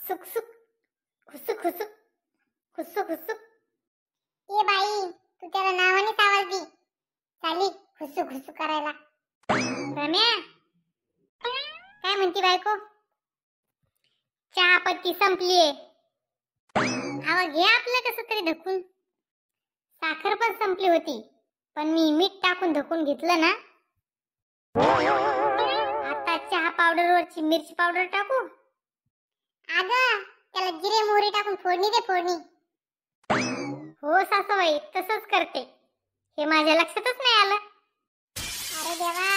खुसुक सुक खुसुक खुसुक खुसुक खुसुक. ये बाई, तू त्याला नावानेच आवाज दे. चाली खुसुक खुसुक करायला. रम्या, काय म्हणती बायको? चहा पत्ती संपलीये. हवा घे आपलं कसं तरी धकून. साखर पण संपली होती, पण मी मीठ टाकून धकून घेतलं ना. आता चहा पावडर वरची मिरची पावडर टाकू. अगं, त्याला जिरे मोहरी टाकून फोडणी दे, फोडणी. हो सासूबाई, तसंच करते. हे माझ्या लक्षातच नाही आलं. अरे देवा,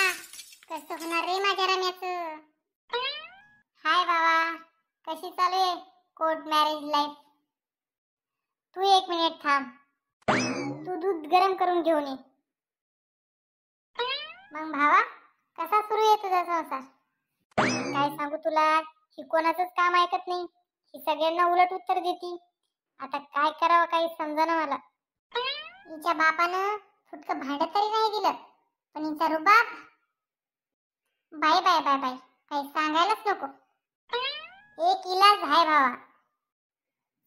कसं होणार रे माझ्या रम्याचं. हाय बाबा, कशी चालू आहे कोर्ट मॅरेज लाईफ? तू एक मिनिट थांब. तू दूध गरम करून घेऊन ये. मग भावा, कसा सुरू आहे तुझा संसार? काय सांगू तुला, ही कोणाचंच काम ऐकत नाही. ही सगळ्यांना उलट उत्तर देती. आता काय करावं काही समजेना मला. हिच्या बापानं फुटकं भांड तरी नाही दिलं, पण हिचा रुबाब. बाय बाय बाय बाय, काही सांगायलाच नको. एक इलाज आहे भावा,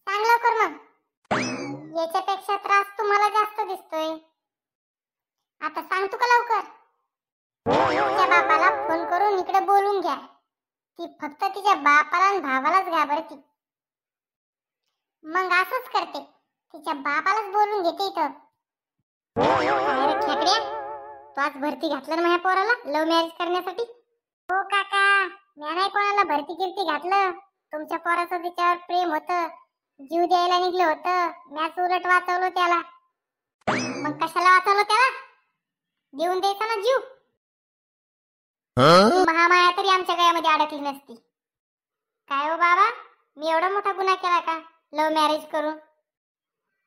सांग लवकर. मग याच्यापेक्षा त्रास तुम्हाला जास्त दिसतोय. आता सांगतो का लवकर? तिच्या बापाला फोन करून इकडे बोलून घ्या. ती फक्त तिच्या बापाला आणि भावालाच घाबरती. मग असंच करते, तिच्या बापालाच बोलून घेते इथं. अरे खेकड्या, तू आज भरती घातलं ना माझ्या पोराला लव्ह मॅरेज करण्यासाठी? हो काका, मी नाही कोणाला भरती गिरती घातलं. तुमच्या पोराचं तिच्यावर प्रेम होतं, जीव द्यायला निघलं होतं. मॅच उलट वाचवलं त्याला. मग कशाला वाचवलं त्याला? देऊन द्यायचा ना जीव. महामाया तरी आमच्या गळ्यामध्ये अडकली नसती. काय हो बाबा, मी एवढा मोठा गुन्हा केला का लव्ह मॅरेज करून?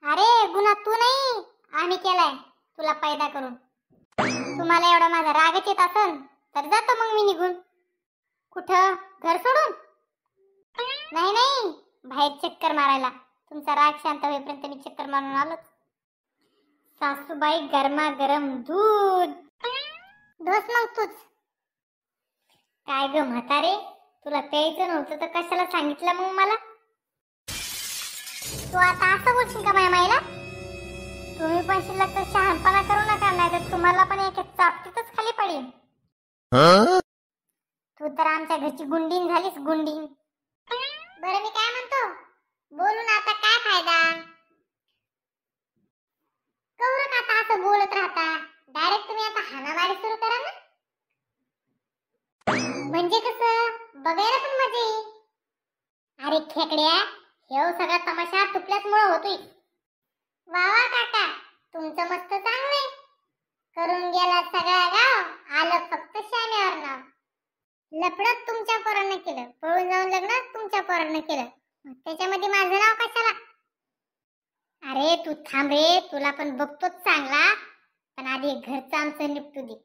अरे गुन्हा तू नाही, आम्ही केलाय तुला पैदा करून. तुम्हाला एवढा माझा रागच येत असन तर जातो मग मी निघून. कुठं? घर सोडून? नाही नाही, बाहेर चक्कर मारायला. तुमचा राग शांत होईपर्यंत मी चक्कर मारून आलोच. सासूबाई गरमागरम दूध. ढोस मग तूच. काय ग म्हातारे, तुला प्यायचं नव्हतं तर कशाला सांगितलं मग मला? तू आता असं बोलशील का माझ्या माईला? तुम्ही पण शिल्लक तर शहाणपणा करू नका, नाही तर तुम्हाला पण एका चापटीतच खाली पडेल. तू तर आमच्या घरची गुंडीन झालीस, गुंडीन. बरं मी काय म्हणतो, बोलून आता काय फायदा? कवरक आता असं बोलत राहता. डायरेक्ट तुम्ही आता हाणामारी सुरू करा ना. म्हणजे कसं, बघायला पण मजा येईल. अरे खेकड्या, हे सगळा तमाशा तुपल्याचमुळे होतोय. वा वा काका, तुमचं मस्त चांगलंय. करून गेला सगळा गाव, आलं फक्त शाण्यावर नाव. लफडं तुमच्या पोरानं केलं, पळून जाऊन लग्न तुमच्या पोरानं केलं. त्याच्यामध्ये माझं नाव कशाला? अरे तू थांब रे, तुला पण बघतोच चांगला, पण आधी घरचं आमचं निपटू दे.